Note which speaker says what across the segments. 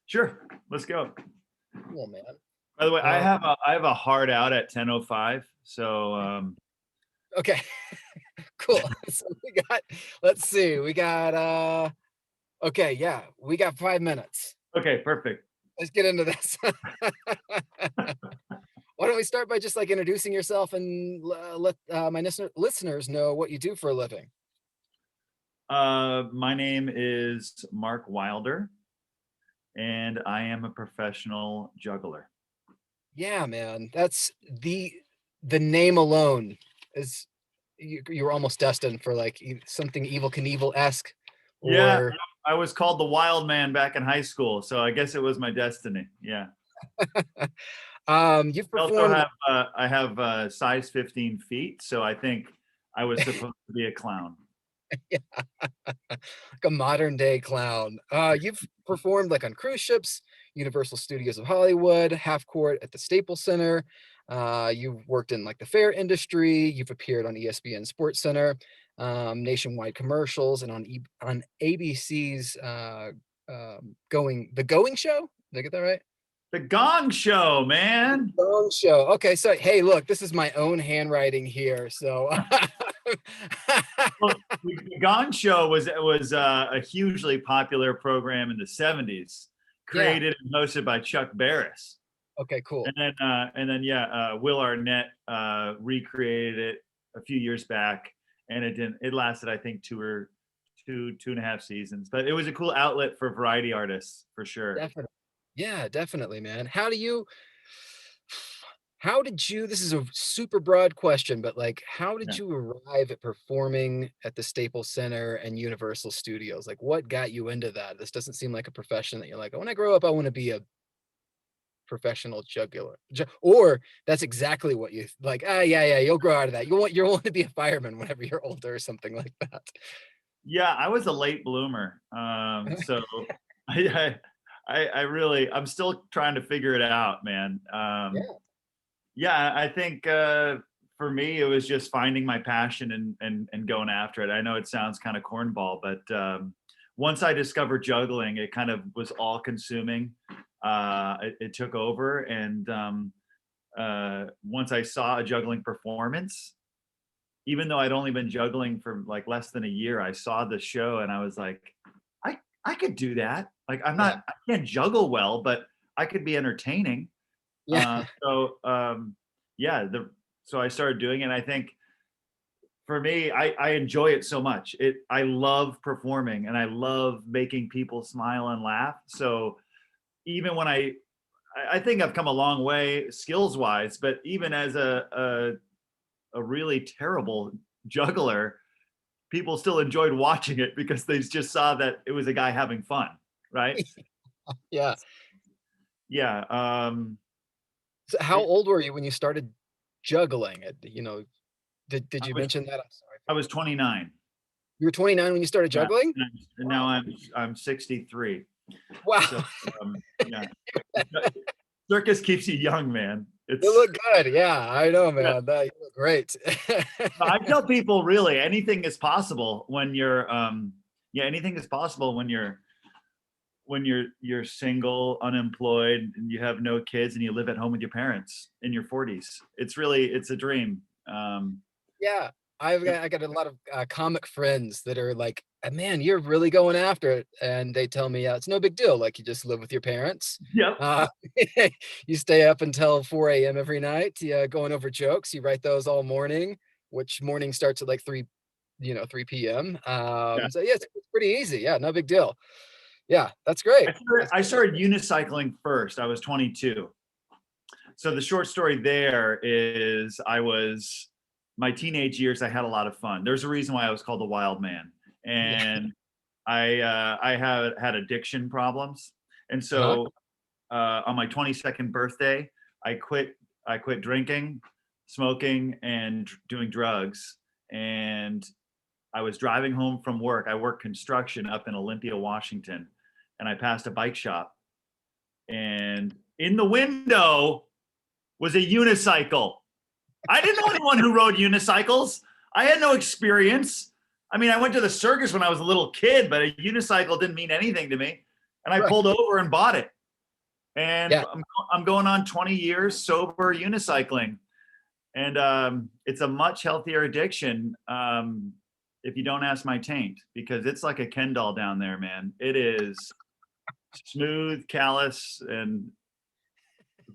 Speaker 1: Sure, let's go.
Speaker 2: Cool, man.
Speaker 1: By the way, I have a hard out at 10:05. So
Speaker 2: Okay. Cool. So let's see, okay, yeah, we got 5 minutes.
Speaker 1: okay, perfect.
Speaker 2: Let's get into this. Why don't we start by just like introducing yourself and let my listeners know what you do for a living?
Speaker 1: My name is Mark Wilder, and I am a professional juggler.
Speaker 2: Yeah, man. That's the name alone is you're almost destined for like something Evil Knievel-esque
Speaker 1: Yeah,
Speaker 2: or
Speaker 1: I was called the Wild Man back in high school, so I guess it was my destiny. Yeah.
Speaker 2: you've
Speaker 1: I also
Speaker 2: performed.
Speaker 1: have size 15 feet, so I think I was supposed to be a clown.
Speaker 2: Yeah, like a modern day clown. You've performed like on cruise ships, Universal Studios of Hollywood, Half Court at the Staples Center. You've worked in like the fair industry. You've appeared on ESPN Sports Center, nationwide commercials, and on ABC's The Going Show. Did I get that right?
Speaker 1: The Gong Show, man.
Speaker 2: Gong Show. Okay, so hey, look, this is my own handwriting here. So
Speaker 1: Well, the Gong Show was a hugely popular program in the 70s,
Speaker 2: yeah.
Speaker 1: created and hosted by Chuck Barris.
Speaker 2: Okay, cool.
Speaker 1: And then Will Arnett recreated it a few years back, and it lasted, I think, two and a half seasons. But it was a cool outlet for variety artists for sure.
Speaker 2: Definitely. Yeah, definitely, man. This is a super broad question, but like, how did
Speaker 1: Yeah.
Speaker 2: you arrive at performing at the Staples Center and Universal Studios? Like, what got you into that? This doesn't seem like a profession that you're like, when I grow up, I want to be a professional juggler. Or that's exactly what you like. Yeah, you'll grow out of that. You'll want to be a fireman whenever you're older or something like that.
Speaker 1: Yeah, I was a late bloomer. So I'm still trying to figure it out, man.
Speaker 2: Yeah.
Speaker 1: Yeah, I think for me, it was just finding my passion and going after it. I know it sounds kind of cornball, but once I discovered juggling, it kind of was all consuming. It took over. And once I saw a juggling performance, even though I'd only been juggling for like less than a year, I saw the show and I was like, I could do that. Like I can't juggle well, but I could be entertaining.
Speaker 2: Yeah.
Speaker 1: So I started doing it. And I think for me, I enjoy it so much. I love performing and I love making people smile and laugh. So even when I think I've come a long way skills wise, but even as a really terrible juggler, people still enjoyed watching it because they just saw that it was a guy having fun, right?
Speaker 2: Yeah.
Speaker 1: Yeah.
Speaker 2: So how old were you when you started juggling? Did you mention that? I'm sorry.
Speaker 1: I was 29.
Speaker 2: You were 29 when you started
Speaker 1: Yeah,
Speaker 2: juggling?
Speaker 1: and now I'm 63.
Speaker 2: Wow.
Speaker 1: So, yeah. Circus keeps you young, man.
Speaker 2: You look good. Yeah, I know, man. You look great.
Speaker 1: I tell people really anything is possible when you're anything is possible when you're single, unemployed, and you have no kids and you live at home with your parents in your 40s. It's a dream.
Speaker 2: Yeah, I got a lot of comic friends that are like, man, you're really going after it. And they tell me, it's no big deal. Like you just live with your parents.
Speaker 1: Yep.
Speaker 2: You stay up until 4 a.m. every night, going over jokes. You write those all morning, which morning starts at like 3 p.m.
Speaker 1: Yeah.
Speaker 2: So yeah, it's pretty easy. Yeah, no big deal. Yeah, that's great.
Speaker 1: I started unicycling first. I was 22. So the short story there is my teenage years, I had a lot of fun. There's a reason why I was called the Wild Man. And I had addiction problems. And so on my 22nd birthday, I quit drinking, smoking, and doing drugs. And I was driving home from work. I worked construction up in Olympia, Washington. And I passed a bike shop. And in the window was a unicycle. I didn't know anyone who rode unicycles. I had no experience. I mean, I went to the circus when I was a little kid, but a unicycle didn't mean anything to me. And I pulled over and bought it. and
Speaker 2: Yeah.
Speaker 1: I'm going on 20 years sober unicycling, and it's a much healthier addiction. If you don't ask my taint, because it's like a Ken doll down there, man. It is smooth, callous, and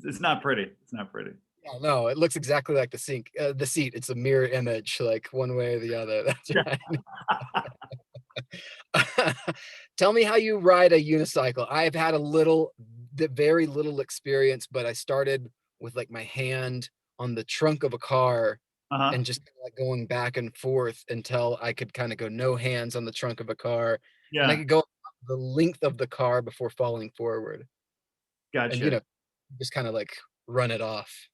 Speaker 1: it's not pretty. It's not pretty.
Speaker 2: Yeah, no, it looks exactly like the seat. It's a mirror image, like one way or the other. That's
Speaker 1: Yeah.
Speaker 2: right. Tell me how you ride a unicycle. I've had very little experience, but I started with like my hand on the trunk of a car
Speaker 1: Uh-huh.
Speaker 2: and just kinda, like going back and forth until I could kind of go no hands on the trunk of a car, and I
Speaker 1: Yeah.
Speaker 2: could go the length of the car before falling forward, and
Speaker 1: Gotcha.
Speaker 2: just kind of like run it off.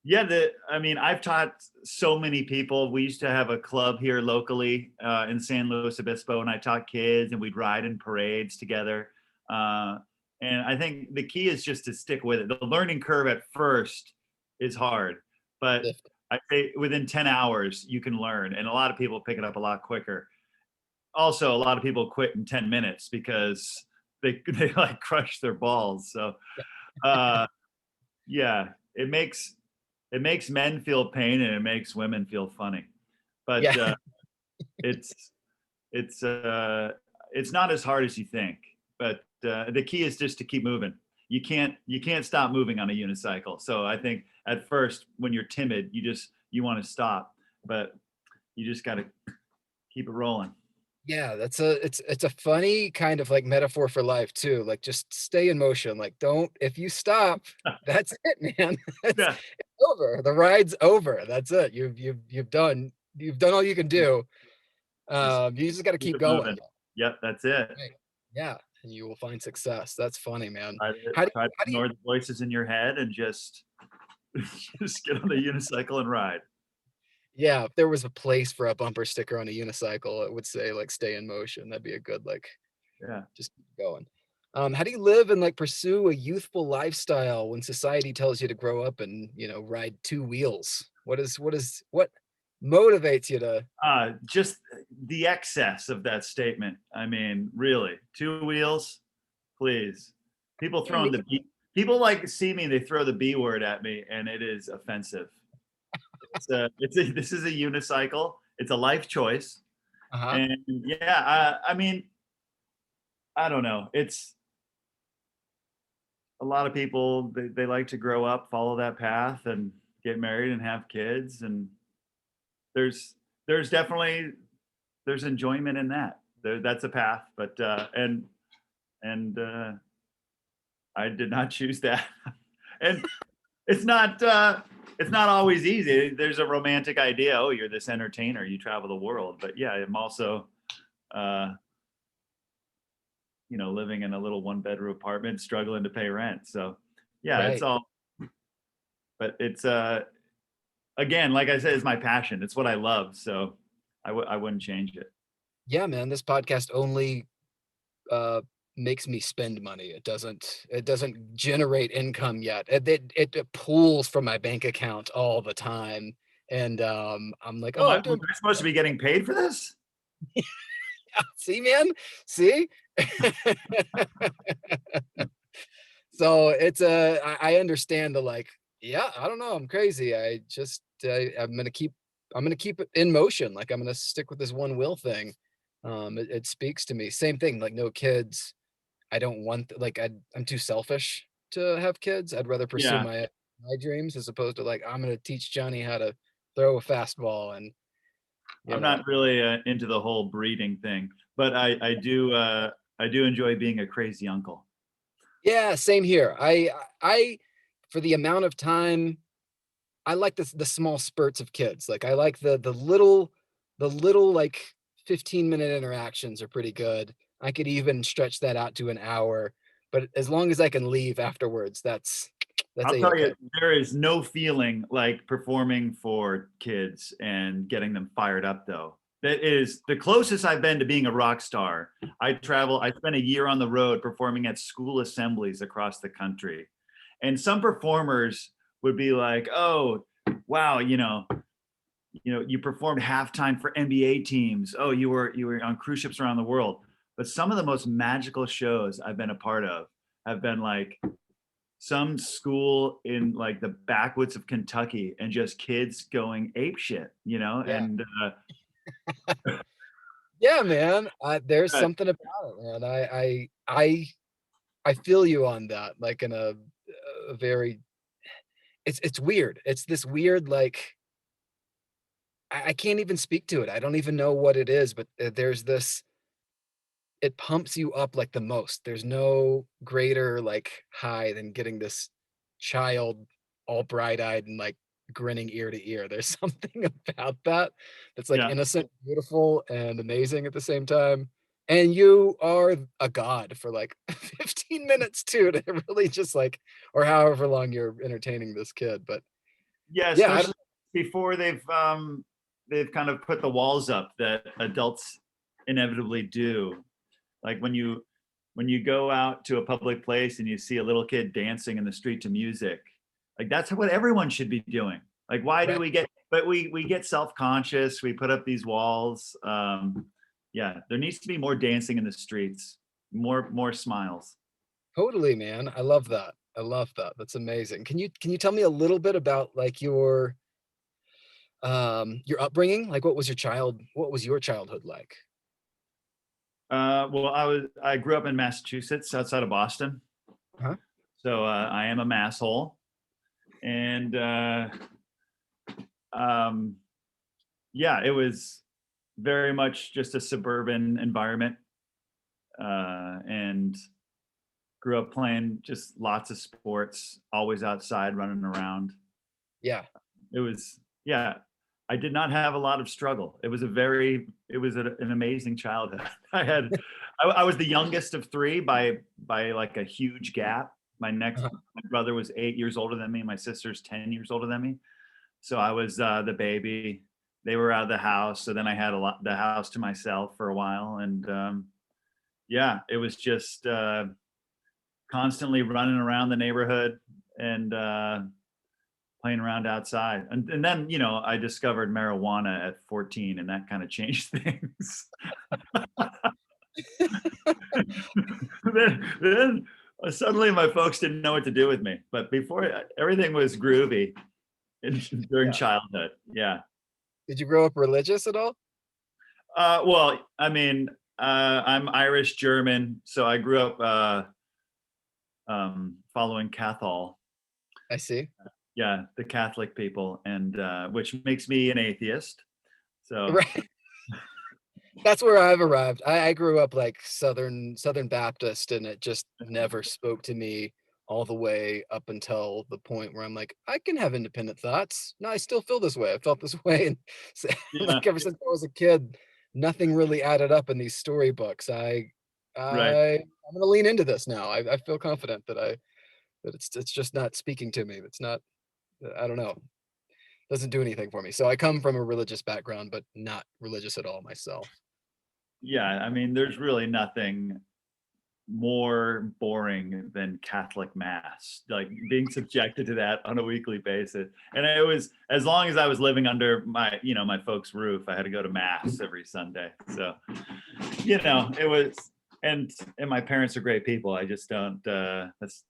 Speaker 1: Yeah, I mean, I've taught so many people. We used to have a club here locally in San Luis Obispo, and I taught kids, and we'd ride in parades together. Uh, and I think the key is just to stick with it. The learning curve at first is hard, but
Speaker 2: Lift.
Speaker 1: I say within 10 hours you can learn, and a lot of people pick it up a lot quicker. Also, a lot of people quit in 10 minutes because they like crush their balls. So uh, yeah, it makes men feel pain and it makes women feel funny. But
Speaker 2: Yeah.
Speaker 1: it's it's uh, it's not as hard as you think. But the key is just to keep moving. You can't stop moving on a unicycle. So I think at first when you're timid, you want to stop, but you just got to keep it rolling.
Speaker 2: Yeah, it's a funny kind of like metaphor for life too. Like just stay in motion. Like don't if you stop, that's it, man.
Speaker 1: Yeah,
Speaker 2: It's over. The ride's over. That's it. You've done all you can do.
Speaker 1: just
Speaker 2: You just got to
Speaker 1: keep
Speaker 2: keep
Speaker 1: it
Speaker 2: going.
Speaker 1: moving. Yep, that's it.
Speaker 2: Right. Yeah, and you will find success. That's funny, man.
Speaker 1: Try to,
Speaker 2: How do
Speaker 1: try to
Speaker 2: how do you
Speaker 1: ignore the voices in your head and just just get on the unicycle and ride.
Speaker 2: Yeah, if there was a place for a bumper sticker on a unicycle, it would say like stay in motion. That'd be a good like
Speaker 1: Yeah.
Speaker 2: just keep going. How do you live and like pursue a youthful lifestyle when society tells you to grow up and ride two wheels? What motivates you to?
Speaker 1: Just the excess of that statement. I mean, really, two wheels, please. People
Speaker 2: You need?
Speaker 1: throwing the B, people like see me, they throw the B word at me, and it is offensive. This is a unicycle. It's a life choice,
Speaker 2: Uh-huh.
Speaker 1: and yeah, I mean, I don't know. It's a lot of people. They like to grow up, follow that path, and get married and have kids, and there's there's definitely there's enjoyment in that. That's a path, but and I did not choose that. And it's not it's not always easy. There's a romantic idea. Oh, you're this entertainer. You travel the world. But yeah, I'm also uh, living in a little one bedroom apartment, struggling to pay rent. So yeah, it's
Speaker 2: Right.
Speaker 1: all. But it's again, like I said, it's my passion. It's what I love. So I wouldn't change it.
Speaker 2: Yeah, man. This podcast only uh makes me spend money. It doesn't generate income yet. It pulls from my bank account all the time. And I'm like,
Speaker 1: Well,
Speaker 2: oh, I'm
Speaker 1: was
Speaker 2: doing
Speaker 1: I supposed to be getting paid for this?
Speaker 2: see, man. See? So I understand the like, yeah, I don't know, I'm crazy. I'm gonna keep it in motion. Like I'm gonna stick with this one wheel thing. It speaks to me. Same thing, like no kids. I don't want like I'm too selfish to have kids. I'd rather pursue
Speaker 1: Yeah,
Speaker 2: my dreams as opposed to like I'm gonna teach Johnny how to throw a fastball and you
Speaker 1: I'm
Speaker 2: know
Speaker 1: not really into the whole breeding thing, but I do enjoy being a crazy uncle.
Speaker 2: yeah, same here. I for the amount of time I like the small spurts of kids. Like I like the little like 15-minute interactions are pretty good. I could even stretch that out to an hour, but as long as I can leave afterwards, that's
Speaker 1: I'll tell you,
Speaker 2: A-okay.
Speaker 1: there is no feeling like performing for kids and getting them fired up, though. That is the closest I've been to being a rock star. I spent a year on the road performing at school assemblies across the country. And some performers would be like, oh, wow, you performed halftime for NBA teams. Oh, you were on cruise ships around the world. But some of the most magical shows I've been a part of have been like some school in like the backwoods of Kentucky and just kids going ape shit, you know,
Speaker 2: Yeah.
Speaker 1: and
Speaker 2: Yeah, man. There's
Speaker 1: uh,
Speaker 2: something about it, man. I feel you on that, like in a very it's weird. It's this weird, like I can't even speak to it. I don't even know what it is, but there's this it pumps you up like the most. There's no greater like high than getting this child all bright-eyed and like grinning ear to ear. There's something about that that's like
Speaker 1: yeah.
Speaker 2: innocent, beautiful, and amazing at the same time. And you are a god for like 15 minutes too to really just like or however long you're entertaining this kid. But
Speaker 1: Yeah,
Speaker 2: yeah, I don't
Speaker 1: especially before they've kind of put the walls up that adults inevitably do. Like when you go out to a public place and you see a little kid dancing in the street to music, like that's what everyone should be doing. Like why do
Speaker 2: right.
Speaker 1: we get but we get self-conscious, we put up these walls. Yeah, there needs to be more dancing in the streets, more smiles.
Speaker 2: Totally, man. I love that. I love that. That's amazing. Can you tell me a little bit about like your upbringing? Like what was your childhood like?
Speaker 1: Well, I grew up in Massachusetts, outside of Boston,
Speaker 2: Huh?
Speaker 1: so I am a masshole, and um, yeah, it was very much just a suburban environment, and grew up playing just lots of sports, always outside running around.
Speaker 2: Yeah.
Speaker 1: It was, yeah, I did not have a lot of struggle. It was an amazing childhood. I was the youngest of three by like a huge gap.
Speaker 2: Uh-huh.
Speaker 1: My brother was 8 years older than me. My sister's 10 years older than me. So I was the baby. They were out of the house. So then I had the house to myself for a while. And yeah, it was just constantly running around the neighborhood and playing around outside. And then, you know, I discovered marijuana at 14 and that kind of changed things. then suddenly my folks didn't know what to do with me. But before everything was groovy during
Speaker 2: Yeah.
Speaker 1: childhood. Yeah.
Speaker 2: Did you grow up religious at all?
Speaker 1: Well, I mean, I'm Irish German, so I grew up following Cathol.
Speaker 2: I see.
Speaker 1: Yeah, the Catholic people, and which makes me an atheist. So
Speaker 2: Right. That's where I've arrived. I grew up like Southern Baptist, and it just never spoke to me all the way up until the point where I'm like, I can have independent thoughts. No, I still feel this way. I felt this way, and so,
Speaker 1: yeah,
Speaker 2: like ever since I was a kid, nothing really added up in these storybooks.
Speaker 1: right.
Speaker 2: I'm gonna lean into this now. I feel confident that it's just not speaking to me. It's not. I don't know. Doesn't do anything for me. So I come from a religious background, but not religious at all myself.
Speaker 1: Yeah, I mean, there's really nothing more boring than Catholic mass, like being subjected to that on a weekly basis. And it was as long as I was living under my, you know, my folks' roof, I had to go to mass every Sunday. So, you know, it was, and my parents are great people. I just don't. That's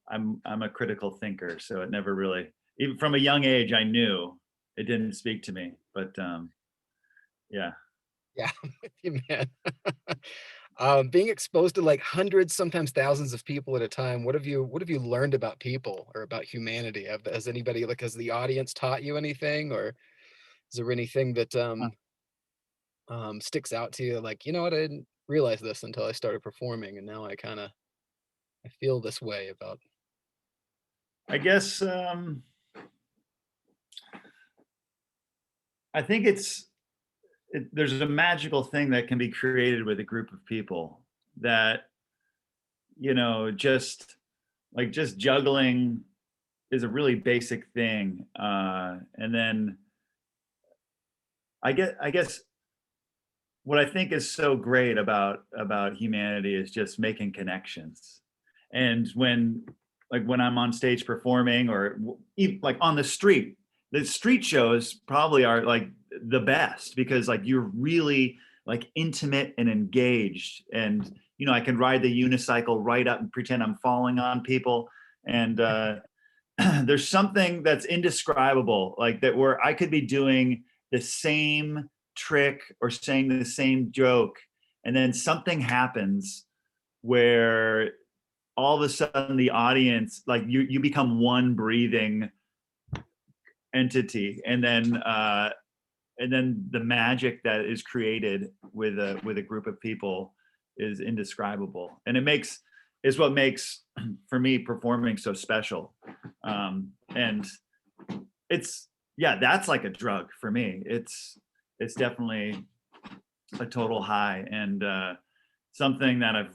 Speaker 1: I'm a critical thinker, so it never really, even from a young age, I knew it didn't speak to me. But yeah.
Speaker 2: Yeah, I'm with you, man. Being exposed to like hundreds, sometimes thousands of people at a time, what have you learned about people or about humanity? Has anybody like has the audience taught you anything, or is there anything that sticks out to you? Like, you know what, I didn't realize this until I started performing, and now I feel this way about.
Speaker 1: I guess I think there's a magical thing that can be created with a group of people that, you know, just juggling is a really basic thing. And then I guess what I think is so great about humanity is just making connections. And when I'm on stage performing or like on the street shows probably are like the best because like you're really like intimate and engaged. And you know, I can ride the unicycle right up and pretend I'm falling on people. And there's something that's indescribable, like that, where I could be doing the same trick or saying the same joke, and then something happens where all of a sudden the audience, like you become one breathing entity, and then the magic that is created with a group of people is indescribable, and is what makes for me performing so special. And it's, yeah, that's like a drug for me. It's definitely a total high, and something that I've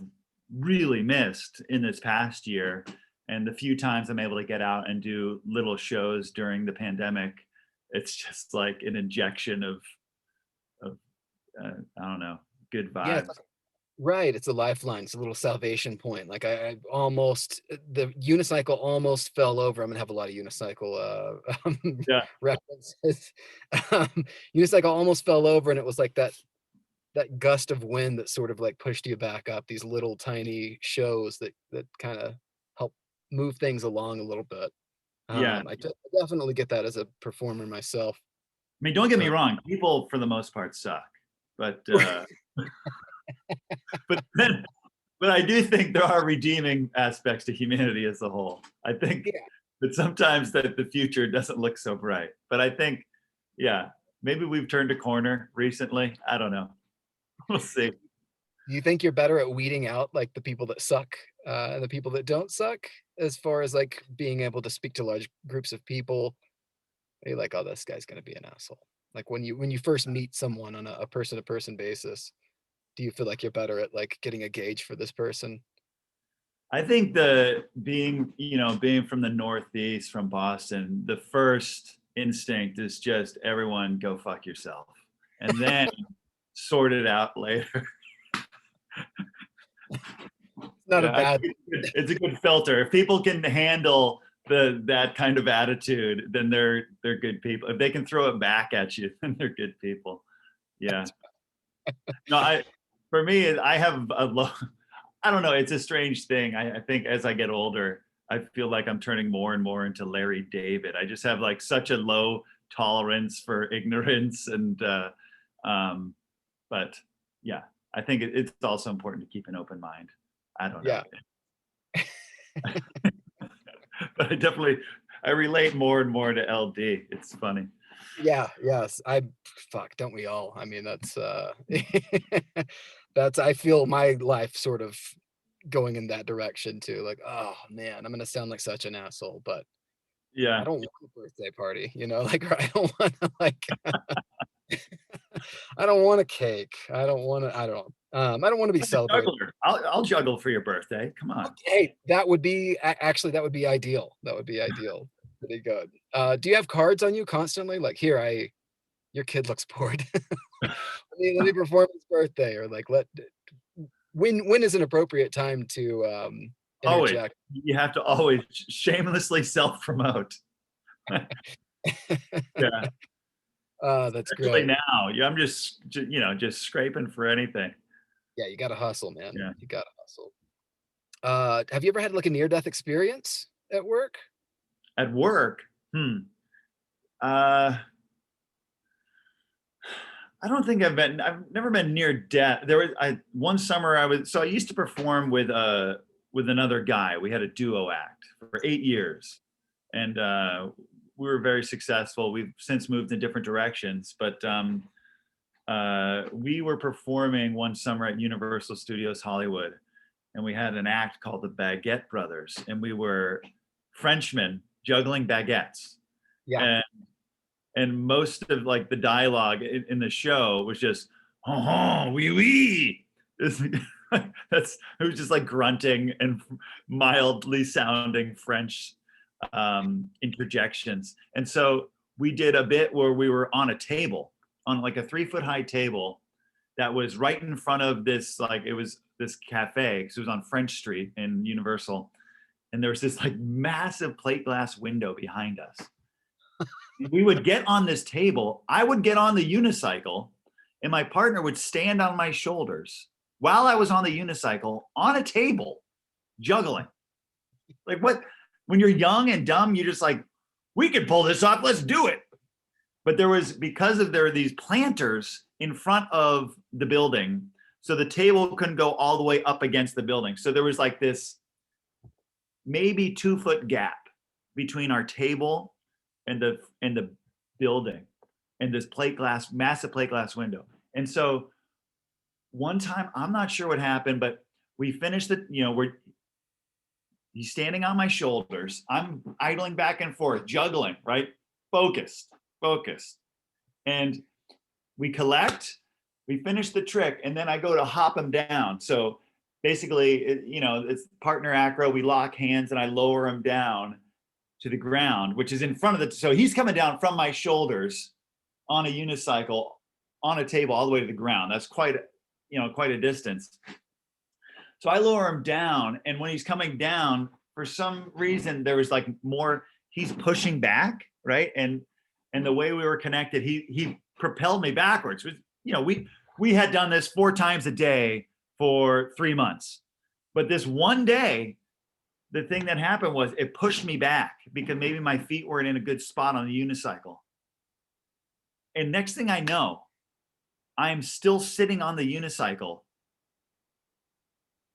Speaker 1: really missed in this past year. And the few times I'm able to get out and do little shows during the pandemic, it's just like an injection of I don't know, good
Speaker 2: Yeah,
Speaker 1: vibes.
Speaker 2: right. It's a lifeline. It's a little salvation point. Like I almost the unicycle almost fell over. I'm gonna have a lot of unicycle
Speaker 1: Yeah,
Speaker 2: references. Um, Unicycle almost fell over, and it was like that gust of wind that sort of like pushed you back up. These little tiny shows that kind of help move things along a little bit.
Speaker 1: yeah.
Speaker 2: I definitely get that as a performer myself.
Speaker 1: I mean, don't get me
Speaker 2: Uh,
Speaker 1: wrong, people for the most part suck, but but then, but I do think there are redeeming aspects to humanity as a whole. I think
Speaker 2: yeah.
Speaker 1: that sometimes that the future doesn't look so bright, but I think, yeah, maybe we've turned a corner recently. I don't know. We'll see.
Speaker 2: Do you think you're better at weeding out like the people that suck and the people that don't suck, as far as like being able to speak to large groups of people? Are you like, oh, this guy's gonna be an asshole? Like when you first meet someone on a person to person basis, do you feel like you're better at like getting a gauge for this person?
Speaker 1: I think the being, being from the Northeast, from Boston, the first instinct is just everyone go fuck yourself, and then sort it out later.
Speaker 2: It's not a
Speaker 1: Yeah, I
Speaker 2: bad.
Speaker 1: think it's a good filter. If people can handle that kind of attitude, then they're good people. If they can throw it back at you, then they're good people. Yeah. No, for me, I have a low. I don't know. It's a strange thing. I think as I get older, I feel like I'm turning more and more into Larry David. I just have like such a low tolerance for ignorance, and but yeah, I think it's also important to keep an open mind. I don't know.
Speaker 2: Yeah.
Speaker 1: But I relate more and more to LD. It's funny.
Speaker 2: Yeah, yes. Fuck, don't we all? I mean, that's that's I feel my life sort of going in that direction too. Like, oh man, I'm gonna sound like such an asshole, but I
Speaker 1: Yeah.
Speaker 2: don't want a birthday party, you know, like or I don't want to like I don't want a cake. I don't want to be
Speaker 1: Like a
Speaker 2: celebrated.
Speaker 1: juggler. I'll juggle for your birthday. Come on.
Speaker 2: Hey, that would be actually that would be ideal. That would be ideal. Pretty good. Do you have cards on you constantly? Like, here, I your kid looks bored. Let me perform his birthday, or like when is an appropriate time to
Speaker 1: Always.
Speaker 2: interject?
Speaker 1: You have to always shamelessly self promote. Yeah.
Speaker 2: That's
Speaker 1: Especially
Speaker 2: great.
Speaker 1: now. Yeah, I'm just scraping for anything.
Speaker 2: Yeah, you gotta hustle, man.
Speaker 1: Yeah.
Speaker 2: You gotta hustle. Have you ever had like a near death experience at work?
Speaker 1: At work, uh, I don't think I've never been near death. One summer I used to perform with another guy. We had a duo act for 8 years, and we were very successful. We've since moved in different directions, but we were performing one summer at Universal Studios Hollywood, and we had an act called the Baguette Brothers, and we were Frenchmen juggling baguettes.
Speaker 2: Yeah.
Speaker 1: And most of like the dialogue in the show was just oh oui oui. That's it was just like grunting and mildly sounding French interjections. And so we did a bit where we were on a table, on like a 3 foot high table that was right in front of this, like it was this cafe because it was on French Street in Universal, and there was this like massive plate glass window behind us. We would get on this table. I would get on the unicycle, and my partner would stand on my shoulders while I was on the unicycle on a table juggling. Like what? when you're young and dumb, you're just like, we could pull this off, let's do it. But there are these planters in front of the building, so the table couldn't go all the way up against the building. So there was like this maybe 2-foot gap between our table and the building, and this massive plate glass window. And so one time, I'm not sure what happened, but we finished he's standing on my shoulders. I'm idling back and forth, juggling, right? Focused. And we finish the trick, and then I go to hop him down. So basically, it's partner acro. We lock hands, and I lower him down to the ground, which is in front of so he's coming down from my shoulders on a unicycle on a table all the way to the ground. That's quite a distance. So I lower him down, and when he's coming down, for some reason there was like he's pushing back, right? And the way we were connected, he propelled me backwards. We had done this 4 times a day for 3 months. But this one day, the thing that happened was it pushed me back because maybe my feet weren't in a good spot on the unicycle. And next thing I know, I'm still sitting on the unicycle,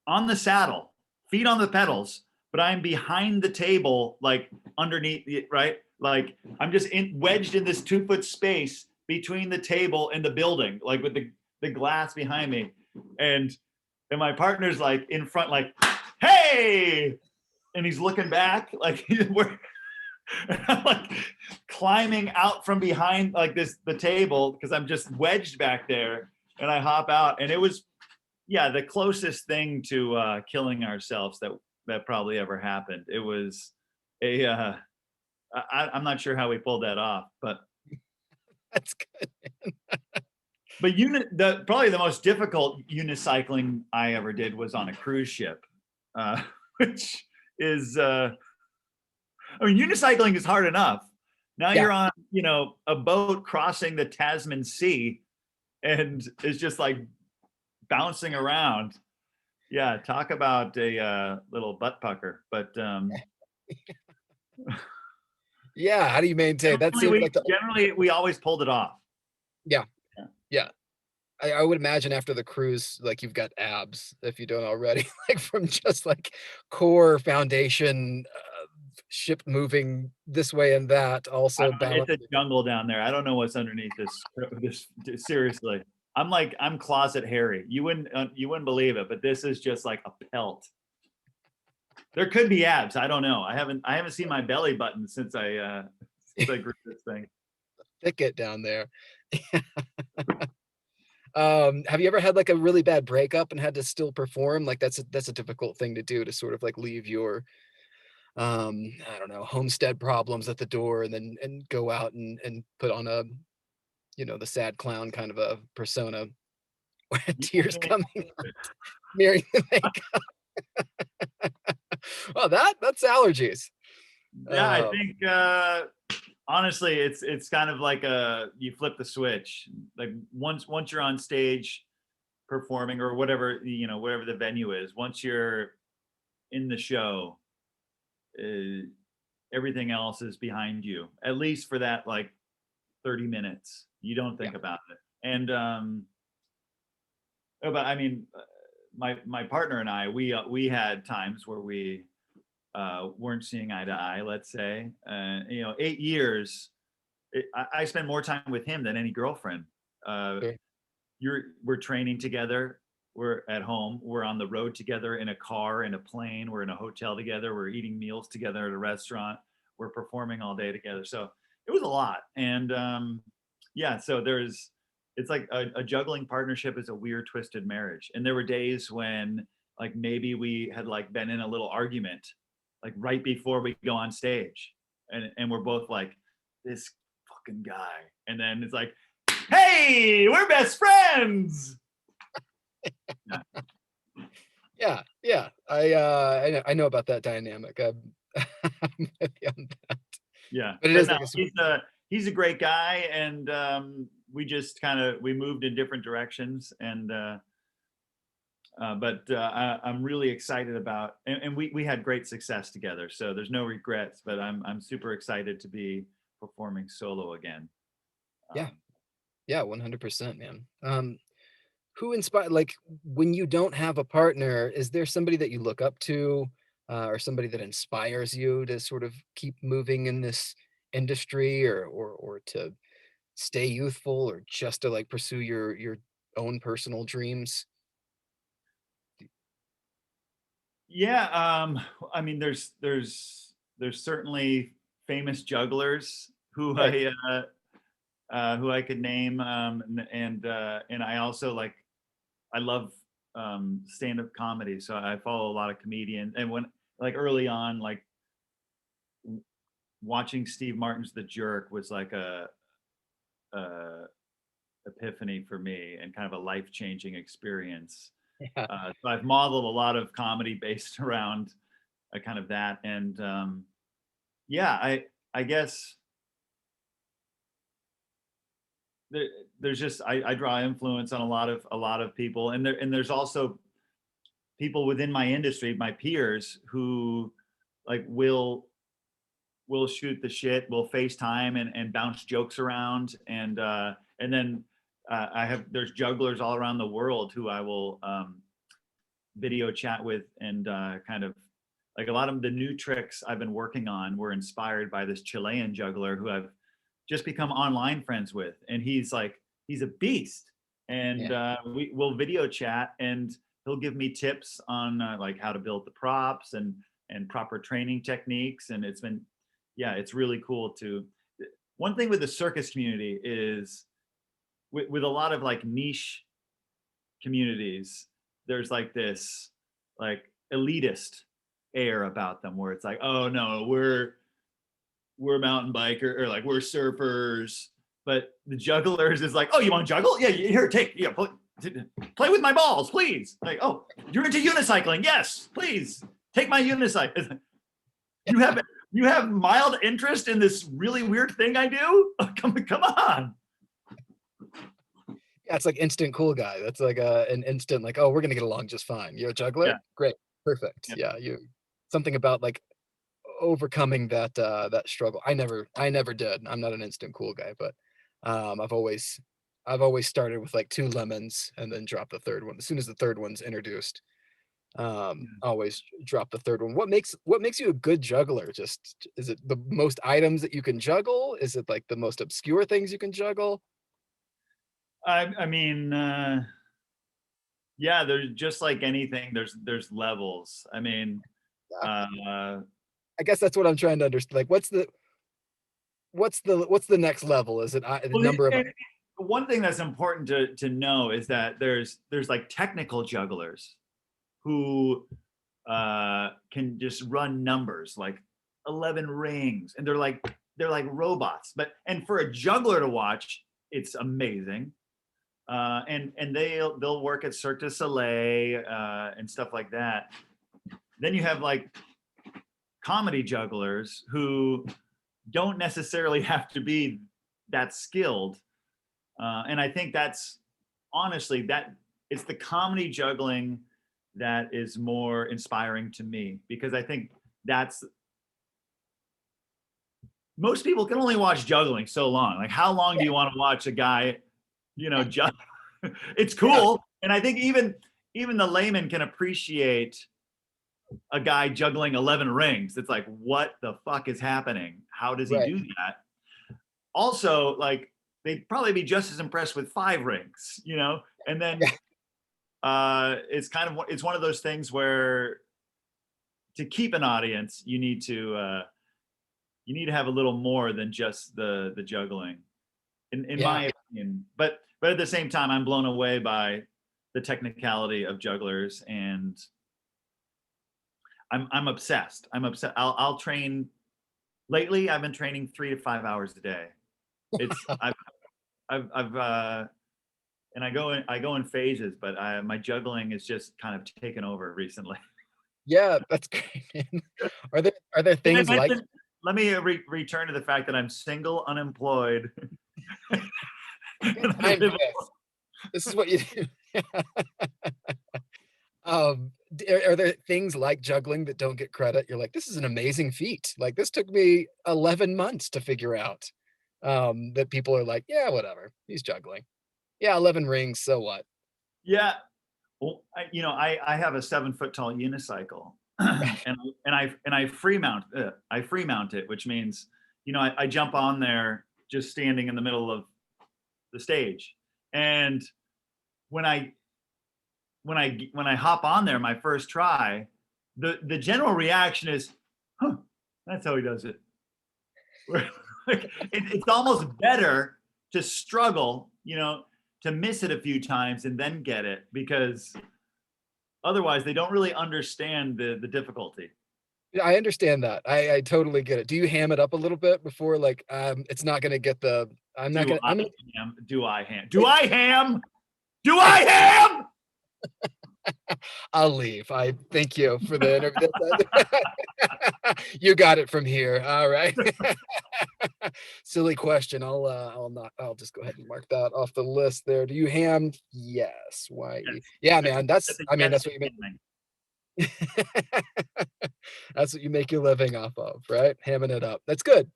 Speaker 1: on the saddle, feet on the pedals, but I'm behind the table, like underneath it, right? Like I'm just wedged in this 2-foot space between the table and the building, like with the glass behind me. And my partner's like in front, like, hey! And he's looking back, like I'm like climbing out from behind like the table because I'm just wedged back there, and I hop out, and it was the closest thing to killing ourselves that probably ever happened. It was I'm not sure how we pulled that off, but
Speaker 2: That's good.
Speaker 1: but probably the most difficult unicycling I ever did was on a cruise ship, which is unicycling is hard enough. Now you're on, a boat crossing the Tasman Sea, and it's just like bouncing around. Yeah, talk about a little butt pucker. But
Speaker 2: yeah, how do you maintain that? Seems like
Speaker 1: generally we always pulled it off.
Speaker 2: Yeah. I would imagine after the cruise, like you've got abs if you don't already, like from just like core foundation, ship moving this way and that. Also,
Speaker 1: It's a jungle down there. I don't know what's underneath this. Seriously, I'm closet hairy. You wouldn't believe it, but this is just like a pelt. There could be abs. I don't know. I haven't seen my belly button since I grew this thing.
Speaker 2: Thicket down there. Have you ever had like a really bad breakup and had to still perform? Like that's a difficult thing to do, to sort of like leave your I don't know, homestead problems at the door and go out and put on a, the sad clown kind of a persona with tears coming out, smearing the makeup. Well, that's allergies.
Speaker 1: Yeah, I think honestly, it's kind of like you flip the switch. Like once you're on stage performing or whatever the venue is, once you're in the show, everything else is behind you. At least for that like 30 minutes, you don't think about it. And but I mean, my partner and I, we had times where we weren't seeing eye to eye, let's say. 8 years, I spend more time with him than any girlfriend.
Speaker 2: Sure.
Speaker 1: We're training together. We're at home. We're on the road together, in a car, in a plane. We're in a hotel together. We're eating meals together at a restaurant. We're performing all day together. So it was a lot. And so it's like a juggling partnership is a weird, twisted marriage. And there were days when like maybe we had like been in a little argument, like right before we go on stage, and we're both like, this fucking guy. And then it's like, hey, we're best friends.
Speaker 2: Yeah. I know about that dynamic. I'm with you on that.
Speaker 1: Yeah,
Speaker 2: but it is like
Speaker 1: he's a great guy, and we just we moved in different directions, and I'm really excited about, and we had great success together. So there's no regrets, but I'm super excited to be performing solo again.
Speaker 2: Yeah,
Speaker 1: Um,
Speaker 2: yeah, 100%, man. Who inspire like, when you don't have a partner, is there somebody that you look up to, or somebody that inspires you to sort of keep moving in this industry, or to stay youthful, or just to, like, pursue your own personal dreams?
Speaker 1: yeah, I mean, there's certainly famous jugglers
Speaker 2: Right.
Speaker 1: who I could name, and I also like I love stand-up comedy, so I follow a lot of comedians. And when like early on, like watching Steve Martin's The Jerk was like a epiphany for me and kind of a life-changing experience.
Speaker 2: Yeah.
Speaker 1: So I've modeled a lot of comedy based around kind of that, and yeah, I guess there, there's just I draw influence on a lot of people, and there's also people within my industry, my peers, who like will shoot the shit, will FaceTime and bounce jokes around, and then I have there's jugglers all around the world who I will video chat with, and kind of like a lot of the new tricks I've been working on were inspired by this Chilean juggler who I've just become online friends with, and he's a beast, and
Speaker 2: Yeah.
Speaker 1: we'll video chat, and he'll give me tips on like how to build the props and proper training techniques, and it's been yeah, it's really cool to. One thing with the circus community is with a lot of like niche communities, there's like this like elitist air about them where it's like, oh no, we're mountain biker or like we're surfers, but the jugglers is like, oh, you want to juggle? Yeah, here, take, yeah, play with my balls, please. Like, oh, you're into unicycling? Yes, please take my unicycle. You have you have mild interest in this really weird thing I do? Oh, come on.
Speaker 2: Yeah, it's like instant cool guy. That's like an instant like, "Oh, we're gonna get along just fine. You're a
Speaker 1: Yeah,
Speaker 2: juggler? Great. Perfect."
Speaker 1: yeah.
Speaker 2: Yeah, you something about, like, overcoming that struggle. I never did. I'm not an instant cool guy, but, um, I've always I've always started with, like, 2 lemons and then drop the 3rd one. As soon as the 3rd one's introduced, always drop the 3rd one. What makes you a good juggler? Just is it the most items that you can juggle? Is it, like, the most obscure things you can juggle?
Speaker 1: I mean, yeah, there's just like anything. There's levels. I mean,
Speaker 2: Yeah.
Speaker 1: uh,
Speaker 2: I guess that's what I'm trying to understand. Like, what's the next level? Is it the
Speaker 1: well,
Speaker 2: number of
Speaker 1: and one thing that's important to know is that there's like technical jugglers who can just run numbers like 11 rings, and they're like robots. But and for a juggler to watch, it's amazing. And they'll work at Cirque du Soleil and stuff like that. Then you have like comedy jugglers who don't necessarily have to be that skilled, and I think that's honestly that it's the comedy juggling that is more inspiring to me, because I think that's most people can only watch juggling so long. Like, how long do you want to watch a guy, juggle? It's
Speaker 2: yeah,
Speaker 1: cool, and I think even the layman can appreciate a guy juggling 11 rings. It's like, what the fuck is happening? How does he
Speaker 2: right.
Speaker 1: do that? Also, like, they'd probably be just as impressed with 5 rings, and then
Speaker 2: Yeah,
Speaker 1: it's one of those things where to keep an audience you need to have a little more than just the juggling, in
Speaker 2: yeah,
Speaker 1: my opinion. But at the same time, I'm blown away by the technicality of jugglers, and I'm obsessed. I'm obsessed. I'll train. Lately, I've been training 3 to 5 hours a day. It's I've and I go in phases, but my juggling is just kind of taken over recently.
Speaker 2: yeah, that's great, man. Are there
Speaker 1: Did I
Speaker 2: things like
Speaker 1: mention? Let me return to the fact that I'm single, unemployed,
Speaker 2: good
Speaker 1: and I
Speaker 2: time for
Speaker 1: live.
Speaker 2: this? This is what you do. Are there things like juggling that don't get credit? You're like, "This is an amazing feat. Like, this took me 11 months to figure out." That people are like, "Yeah, whatever. He's juggling. Yeah, 11 rings, so what?"
Speaker 1: Yeah. Well, I have a 7 foot tall unicycle, and I free mount it, which means I jump on there just standing in the middle of the stage, and when I hop on there my first try, the general reaction is, "Huh, that's how he does it." Like, it's almost better to struggle, to miss it a few times and then get it, because otherwise they don't really understand the difficulty.
Speaker 2: Yeah, I understand that. I totally get it. Do you ham it up a little bit before, like, it's not gonna get the
Speaker 1: Do I
Speaker 2: I'm gonna
Speaker 1: ham? Do I ham? Do I ham? Do I ham?
Speaker 2: I'll leave. I thank you for the interview. You got it from here. All right. Silly question. I'll just go ahead and mark that off the list there. Do you ham? Yes. Why?
Speaker 1: Yes.
Speaker 2: Yeah,
Speaker 1: That's
Speaker 2: man.
Speaker 1: that's a
Speaker 2: I mean,
Speaker 1: yes
Speaker 2: that's
Speaker 1: to
Speaker 2: what you make.
Speaker 1: hamming.
Speaker 2: That's what you make your living off of, right? Hamming it up. That's good.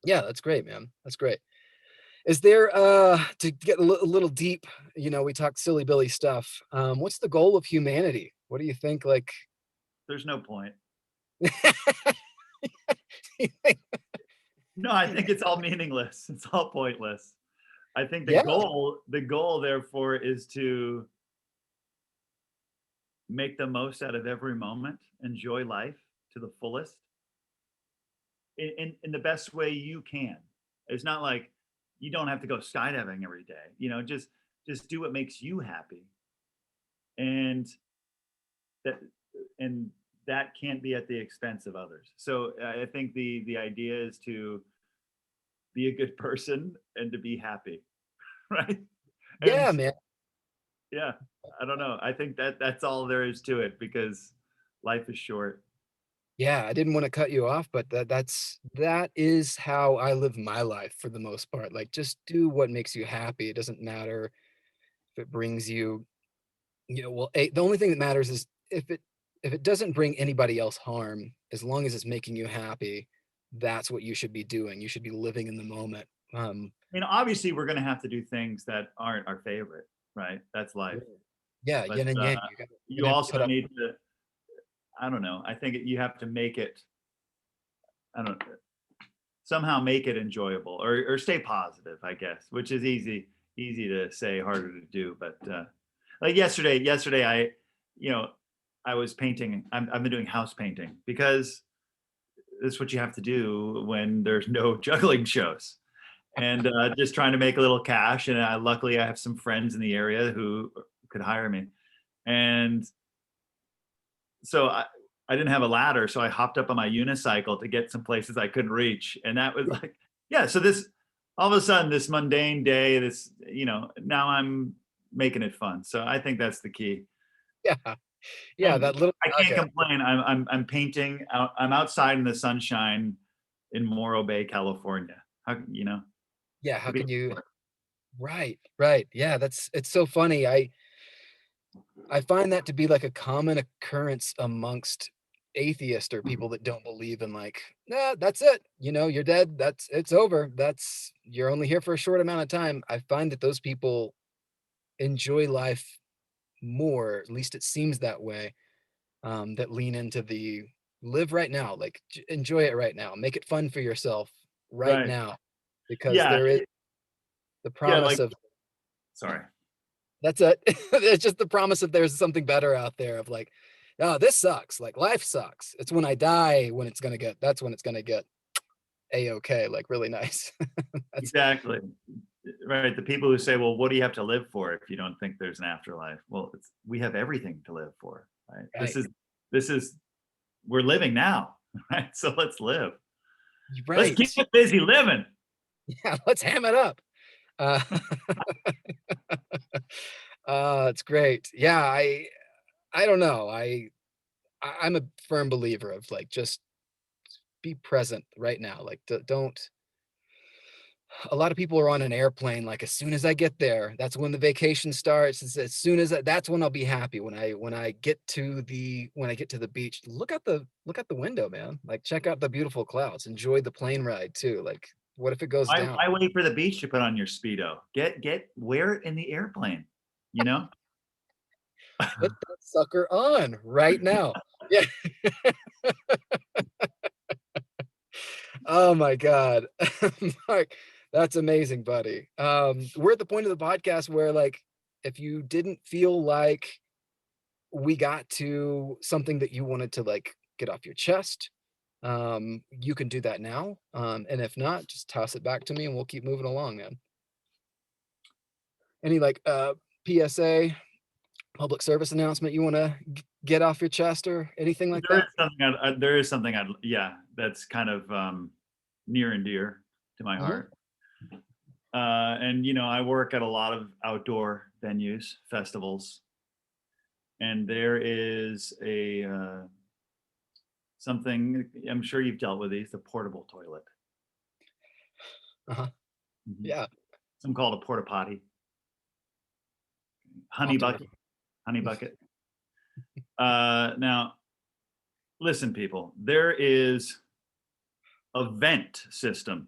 Speaker 2: Yeah, that's great, man. That's great. Is there to get a little deep, we talk silly Billy stuff. What's the goal of humanity? What do you think like
Speaker 1: There's no point.
Speaker 2: you think-
Speaker 1: No, I think it's all meaningless. It's all pointless. I think the
Speaker 2: yeah,
Speaker 1: goal therefore is to make the most out of every moment, enjoy life to the fullest in the best way you can. It's not like you don't have to go skydiving every day. Just do what makes you happy, and that and that can't be at the expense of others. So I think the idea is to be a good person and to be happy, right? And
Speaker 2: yeah, man.
Speaker 1: yeah, I don't know. I think that's all there is to it, because life is short.
Speaker 2: Yeah, I didn't want to cut you off, but that is how I live my life for the most part. Like just do what makes you happy. It doesn't matter if it brings you, the only thing that matters is if it doesn't bring anybody else harm, as long as it's making you happy, that's what you should be doing. You should be living in the moment.
Speaker 1: Obviously, we're going to have to do things that aren't our favorite, right? That's life.
Speaker 2: Yeah,
Speaker 1: But
Speaker 2: yin and yang. You're
Speaker 1: you
Speaker 2: gonna have to
Speaker 1: also
Speaker 2: put up.
Speaker 1: need to, I don't know. I think you have to make it, I don't somehow make it enjoyable, or stay positive, I guess, which is easy to say, harder to do. But like yesterday, you know, I was painting. I've been doing house painting because that's what you have to do when there's no juggling shows, and just trying to make a little cash. And luckily, I have some friends in the area who could hire me, and so I didn't have a ladder, so I hopped up on my unicycle to get some places I couldn't reach, and that was like, yeah. So this, all of a sudden, this mundane day, now I'm making it fun. So I think that's the key.
Speaker 2: Yeah, yeah,
Speaker 1: And
Speaker 2: that little
Speaker 1: I can't
Speaker 2: nugget.
Speaker 1: complain. I'm painting out. I'm outside in the sunshine in Morro Bay, California.
Speaker 2: Yeah, how
Speaker 1: What do
Speaker 2: can you?
Speaker 1: you-
Speaker 2: Right, right. Yeah, it's so funny. I find that to be like a common occurrence amongst atheists or people that don't believe in like, nah, that's it. You're dead. It's over. You're only here for a short amount of time. I find that those people enjoy life more, at least it seems that way, that lean into the live right now, like enjoy it right now, make it fun for yourself right
Speaker 1: Right.
Speaker 2: now, because
Speaker 1: Yeah.
Speaker 2: there is the
Speaker 1: Yeah.
Speaker 2: promise of
Speaker 1: Sorry.
Speaker 2: that's it. It's just the promise of there's something better out there of like, oh, this sucks. Like life sucks. It's when I die that's when it's gonna get a-okay, like really nice. That's
Speaker 1: Exactly. Right. The people who say, well, what do you have to live for if you don't think there's an afterlife? Well, we have everything to live for, right?
Speaker 2: right.
Speaker 1: This is, we're living now, right? So let's live. Let's keep
Speaker 2: Right.
Speaker 1: busy living.
Speaker 2: Yeah, let's ham it up. Uh, it's great. Yeah, I don't know. I'm a firm believer of like just be present right now. Like don't A lot of people are on an airplane, like, as soon as I get there, that's when the vacation starts. As soon as that's when I'll be happy, when I get to the beach. Look out the window, man. Like, check out the beautiful clouds. Enjoy the plane ride too. Like, what if it goes down?
Speaker 1: Why wait for the beach to put on your Speedo? Wear it in the airplane, you know?
Speaker 2: Put that sucker on right now. Yeah. Oh my God. Mark, that's amazing, buddy. We're at the point of the podcast where, like, if you didn't feel like we got to something that you wanted to, like, get off your chest, you can do that now. And if not, just toss it back to me and we'll keep moving along, man. Any, like, PSA, public service announcement you want to get off your chest or anything like that?
Speaker 1: There is something yeah, that's kind of near and dear to my
Speaker 2: Mhm.
Speaker 1: heart. And I work at a lot of outdoor venues, festivals, and there is a something. I'm sure you've dealt with these, the portable toilet.
Speaker 2: Uh-huh.
Speaker 1: Mhm.
Speaker 2: Yeah.
Speaker 1: Some call it a porta potty, honey
Speaker 2: Often.
Speaker 1: bucket, honey bucket. Now, listen, people, there is a vent system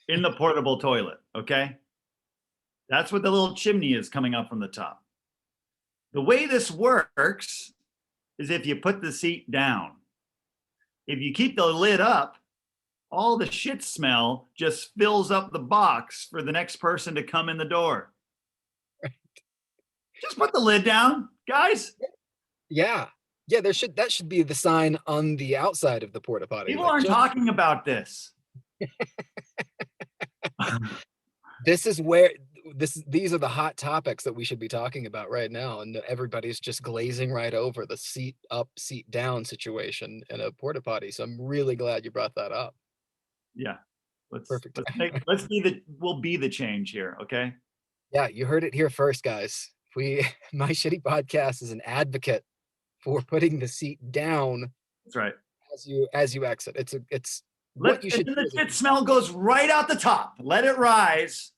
Speaker 1: in the portable toilet. Okay, that's what the little chimney is coming up from the top. The way this works is if you put the seat down. If you keep the lid up, all the shit smell just fills up the box for the next person to come in the door. Just put the lid down, guys.
Speaker 2: Yeah. Yeah, that should be the sign on the outside of the porta potty,
Speaker 1: People
Speaker 2: like,
Speaker 1: aren't
Speaker 2: just
Speaker 1: talking about this.
Speaker 2: this is where these are the hot topics that we should be talking about right now, and everybody's just glazing right over the seat up, seat down situation in a porta potty, so I'm really glad you brought that up.
Speaker 1: Yeah. Let's
Speaker 2: Perfect.
Speaker 1: let's make let's be the we'll be the change here, okay?
Speaker 2: Yeah, you heard it here first, guys. We My Shitty Podcast is an advocate for putting the seat down
Speaker 1: That's right.
Speaker 2: as you exit. It's what
Speaker 1: Let
Speaker 2: you
Speaker 1: and
Speaker 2: should
Speaker 1: then
Speaker 2: do
Speaker 1: the
Speaker 2: as a
Speaker 1: shit smell goes right out the top. Let it rise,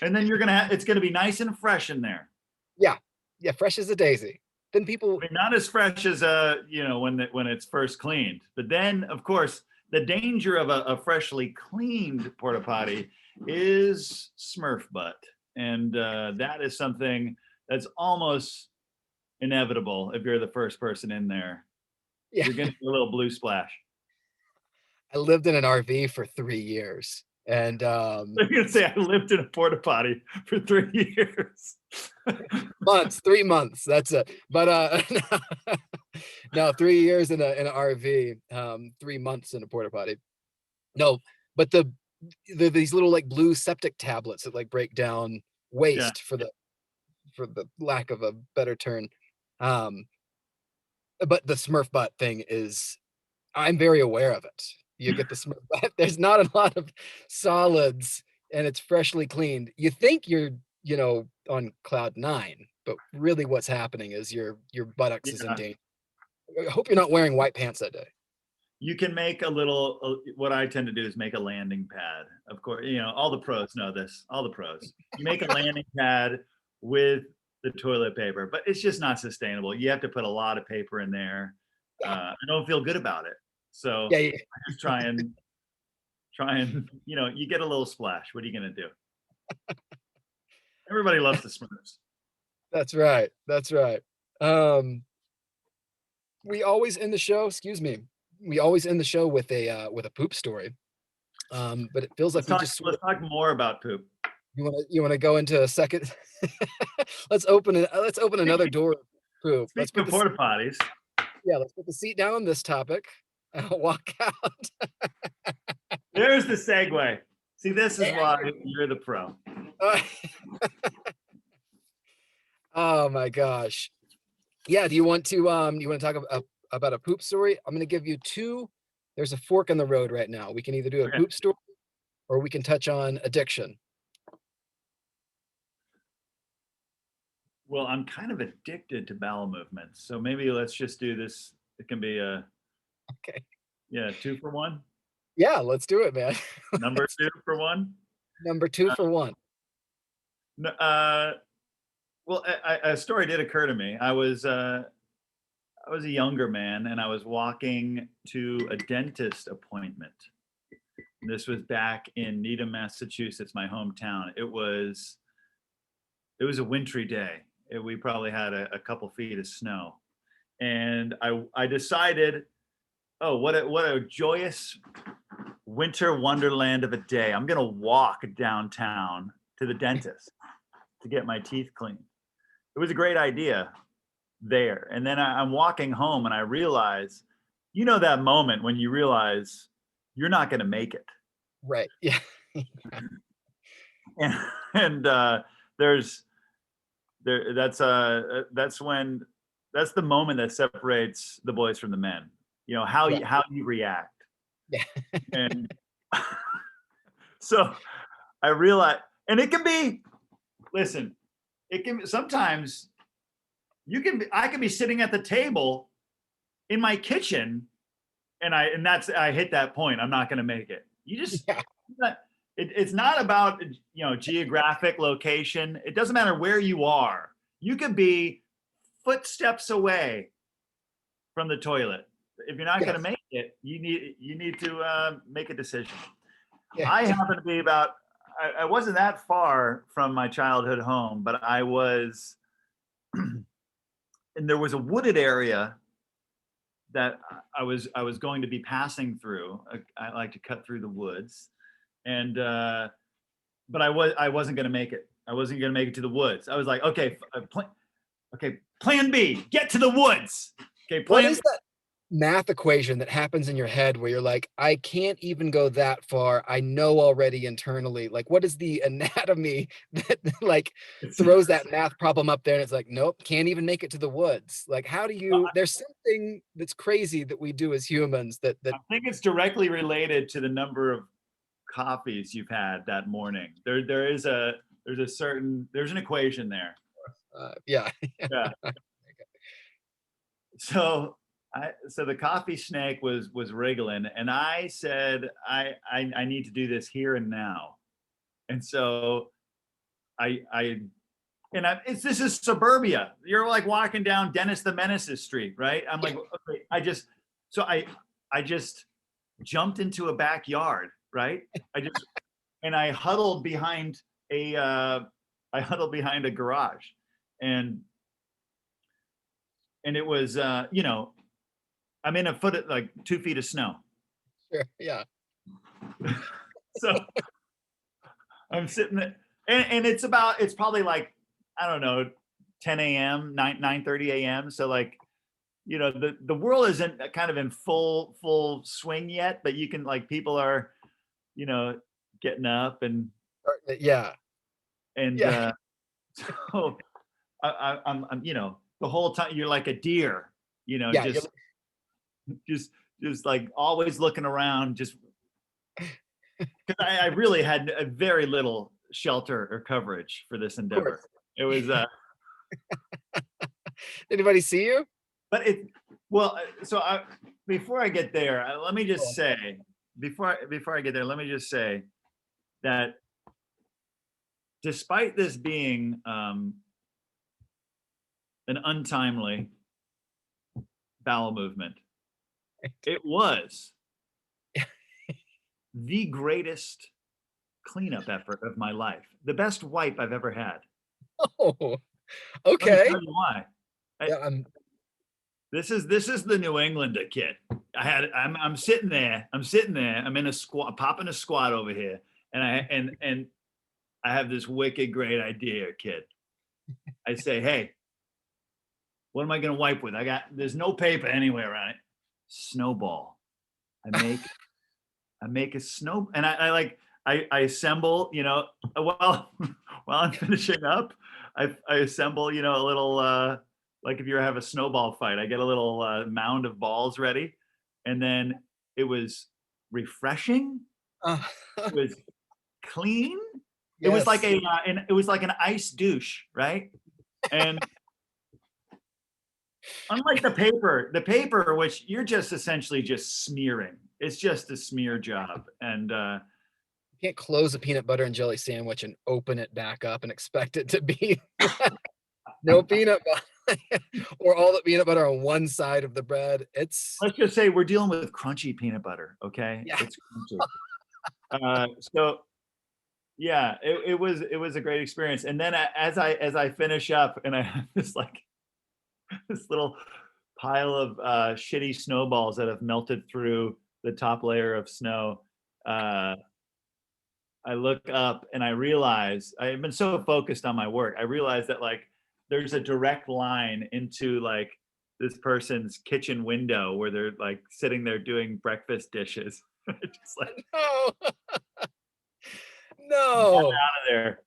Speaker 1: and then it's gonna be nice and fresh in there.
Speaker 2: Yeah. Yeah, fresh as a daisy. Then
Speaker 1: I
Speaker 2: people
Speaker 1: mean, not as fresh as when it's first cleaned, but then of course the danger of a freshly cleaned porta potty is Smurf butt, and that is something that's almost inevitable if you're the first person in there.
Speaker 2: yeah.
Speaker 1: You're getting a little blue splash.
Speaker 2: I lived in an RV for 3 years, and,
Speaker 1: I'm gonna say I lived in a porta potty for 3 years.
Speaker 2: months, 3 months, that's it. But, no, 3 years in a RV, 3 months in a porta potty. No, but these little, like, blue septic tablets that, like, break down
Speaker 1: Yeah,
Speaker 2: waste for the lack of a better term. Um, but the Smurf butt thing is I'm very aware of it. You get the Smurf butt, there's not a lot of solids, and it's freshly cleaned. You think you're, on cloud 9, but really what's happening is your buttocks is in
Speaker 1: yeah.
Speaker 2: danger. I hope you're not wearing white pants that day.
Speaker 1: You can make a little. What I tend to do is make a landing pad. Of course, all the pros know this. All the pros. You make a landing pad with the toilet paper, but it's just not sustainable. You have to put a lot of paper in there.
Speaker 2: Yeah,
Speaker 1: I don't feel good about it, so
Speaker 2: yeah, yeah,
Speaker 1: I just try and you get a little splash. What are you gonna do? Everybody loves the Smurfs.
Speaker 2: that's right, that's right. Um, we always end the show excuse me, we always end the show with a poop story, but it feels like
Speaker 1: Let's
Speaker 2: we
Speaker 1: talk.
Speaker 2: just sort
Speaker 1: Let's
Speaker 2: of
Speaker 1: talk more about poop.
Speaker 2: you wanna go into a second? Let's open another
Speaker 1: Speaking,
Speaker 2: door of poop.
Speaker 1: speaking of porta potties,
Speaker 2: Let's put the seat down on this topic, walk out.
Speaker 1: there's the segue. See, this is
Speaker 2: There
Speaker 1: why
Speaker 2: you
Speaker 1: you're the pro.
Speaker 2: go. Oh my gosh. Yeah, do you wanna talk about a poop story? I'm gonna give you 2. There's a fork in the road right now. We can either do a
Speaker 1: Okay.
Speaker 2: poop story or we can touch on addiction.
Speaker 1: Well, I'm kind of addicted to bowel movements, so maybe let's just do this. It can be a
Speaker 2: Okay.
Speaker 1: yeah, 2 for 1.
Speaker 2: Yeah, let's do it, man.
Speaker 1: Number
Speaker 2: Let's
Speaker 1: 2 for one.
Speaker 2: number 2
Speaker 1: Uh,
Speaker 2: for 1.
Speaker 1: well, a story did occur to me. I was a younger man, and I was walking to a dentist appointment. This was back in Needham, Massachusetts, my hometown. It was a wintry day. We probably had a couple feet of snow, and I decided, oh, what a joyous winter wonderland of a day. I'm gonna walk downtown to the dentist to get my teeth cleaned. It was a great idea there. And then I'm walking home and I realize, you know, that moment when you realize you're not going to make it.
Speaker 2: Right. Yeah.
Speaker 1: And, and there's there that's when that's the moment that separates the boys from the men. You know,
Speaker 2: Right.
Speaker 1: how you react.
Speaker 2: Yeah.
Speaker 1: And so I realize, and it can be, listen, it can sometimes I can be sitting at the table in my kitchen, and I hit that point. I'm not going to make it. You just
Speaker 2: Yeah.
Speaker 1: it's not about, you know, geographic location. It doesn't matter where you are. You could be footsteps away from the toilet. If you're not going to
Speaker 2: Yes.
Speaker 1: make it, you need to make a decision.
Speaker 2: Yeah.
Speaker 1: I happen to be about. I wasn't that far from my childhood home, but I was, and there was a wooded area that I was going to be passing through. I like to cut through the woods, and but I wasn't going to make it. I wasn't going to make it to the woods. I was like, okay, okay, plan B, get to the woods. Okay,
Speaker 2: What
Speaker 1: plan.
Speaker 2: is that math equation that happens in your head where you're like, "I can't even go that far. I know already internally." Like, what is the anatomy that, like, throws that math problem up there and it's like, "Nope, can't even make it to the woods." Like, how do you there's something that's crazy that we do as humans that
Speaker 1: I think it's directly related to the number of coffees you've had that morning. There's an equation there.
Speaker 2: yeah.
Speaker 1: Yeah. So the coffee snake was wriggling, and I said, I need to do this here and now. And so I and this is suburbia. You're like walking down Dennis the Menace's street, right? I'm
Speaker 2: Yeah.
Speaker 1: like, okay, so I just jumped into a backyard, right? I huddled behind a garage, and it was you know, I'm in a foot of, like, 2 feet of snow.
Speaker 2: Sure. Yeah.
Speaker 1: So I'm sitting there, and it's probably like, I don't know, 10 a.m., 9:30 a.m. So, like, you know, the world isn't kind of in full swing yet, but you can, like, people are, you know, getting up,
Speaker 2: Yeah.
Speaker 1: and
Speaker 2: Yeah.
Speaker 1: so I'm, you know, the whole time you're like a deer, you know,
Speaker 2: Yeah. You're
Speaker 1: just like always looking around, just because I really had a very little shelter or coverage for this
Speaker 2: of course.
Speaker 1: endeavor. It was
Speaker 2: Anybody see you?
Speaker 1: but it well, so before I get there, let me just
Speaker 2: Oh,
Speaker 1: say, before I get there, let me just say that despite this being an untimely bowel movement, it was the greatest cleanup effort of my life, the best wipe I've ever had.
Speaker 2: oh,
Speaker 1: Let me
Speaker 2: okay.
Speaker 1: tell you why. I,
Speaker 2: Yeah,
Speaker 1: this is the New Englander kid. I'm sitting there. I'm in a squat, popping a squat over here, and I have this wicked great idea, kid. I say, hey, what am I gonna wipe with? There's no paper anywhere on it. Snowball. I make I make a snow, and I assemble, you know, while while I'm finishing up, I assemble, you know, a little like if you have a snowball fight, I get a little mound of balls ready, and then it was refreshing.
Speaker 2: uh,
Speaker 1: It was clean. It was like
Speaker 2: yes.
Speaker 1: it was like an ice douche, right? And unlike the paper which you're just essentially just smearing, It's just a smear job. And
Speaker 2: You can't close a peanut butter and jelly sandwich and open it back up and expect it to be no peanut butter or all the peanut butter on one side of the bread. It's
Speaker 1: let's just say we're dealing with crunchy peanut butter. Okay,
Speaker 2: yeah.
Speaker 1: it's crunchy. So yeah, it was a great experience. And then as I finish up, and I have this like this little pile of shitty snowballs that have melted through the top layer of snow. Uh, I look up and I realize I've been so focused on my work. I realize that like there's a direct line into like this person's kitchen window where they're like sitting there doing breakfast dishes. Just like
Speaker 2: No,
Speaker 1: out
Speaker 2: no.
Speaker 1: of there.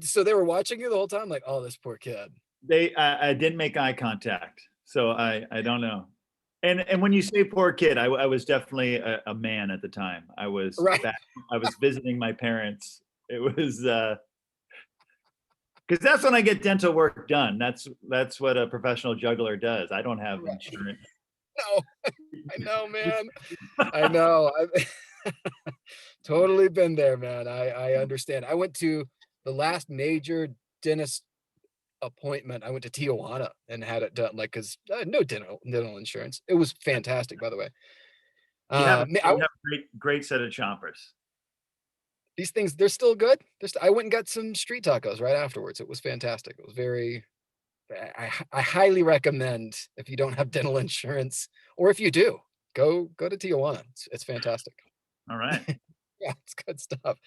Speaker 2: So they were watching you the whole time, like, oh, this poor kid.
Speaker 1: I didn't make eye contact, so I don't know. And when you say poor kid, I was definitely a man at the time. I was
Speaker 2: Right.
Speaker 1: back. I was visiting my parents. It was because that's when I get dental work done. That's what a professional juggler does. I don't have
Speaker 2: Right.
Speaker 1: insurance.
Speaker 2: No, I know, man. I know. I've totally been there, man. I understand. I went to the last major dentist appointment. I went to Tijuana and had it done, like, 'cause no dental insurance. It was fantastic, by the way.
Speaker 1: You have a
Speaker 2: Ma I
Speaker 1: you have a great set of chompers.
Speaker 2: these things, they're still good. I went and got some street tacos right afterwards. It was fantastic. It was very I highly recommend if you don't have dental insurance, or if you do, go to Tijuana. It's fantastic.
Speaker 1: All right.
Speaker 2: Yeah, it's good stuff.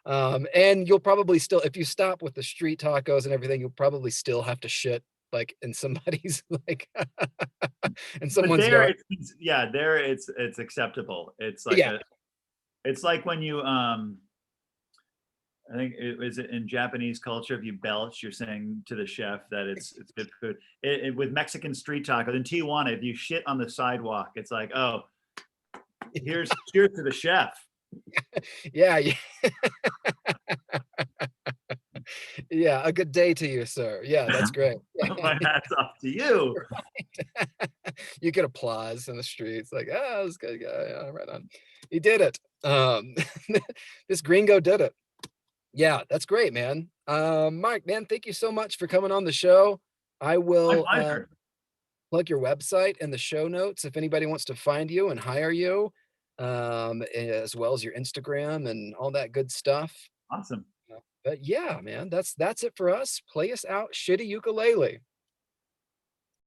Speaker 2: And you'll probably still, if you stop with the street tacos and everything, you'll probably still have to shit like in somebody's like in
Speaker 1: But
Speaker 2: someone's
Speaker 1: there
Speaker 2: yard.
Speaker 1: it's yeah, there it's acceptable. It's like
Speaker 2: Yeah,
Speaker 1: a it's like when you I think it is in Japanese culture, if you belch, you're saying to the chef that it's good food. With Mexican street tacos in Tijuana, if you shit on the sidewalk, it's like, oh, here's cheers to the chef.
Speaker 2: yeah, yeah, yeah. A good day to you, sir. Yeah, that's great.
Speaker 1: My hat's off to you.
Speaker 2: You get applause in the streets, like, "Ah, this good guy, yeah, right on. He did it." This gringo did it. Yeah, that's great, man. Mike, man, thank you so much for coming on the show. I
Speaker 1: My
Speaker 2: will,
Speaker 1: pleasure.
Speaker 2: plug your website in the show notes if anybody wants to find you and hire you, as well as your Instagram and all that good stuff.
Speaker 1: Awesome.
Speaker 2: But yeah, man, that's it for us. Play us out, Shitty Ukulele.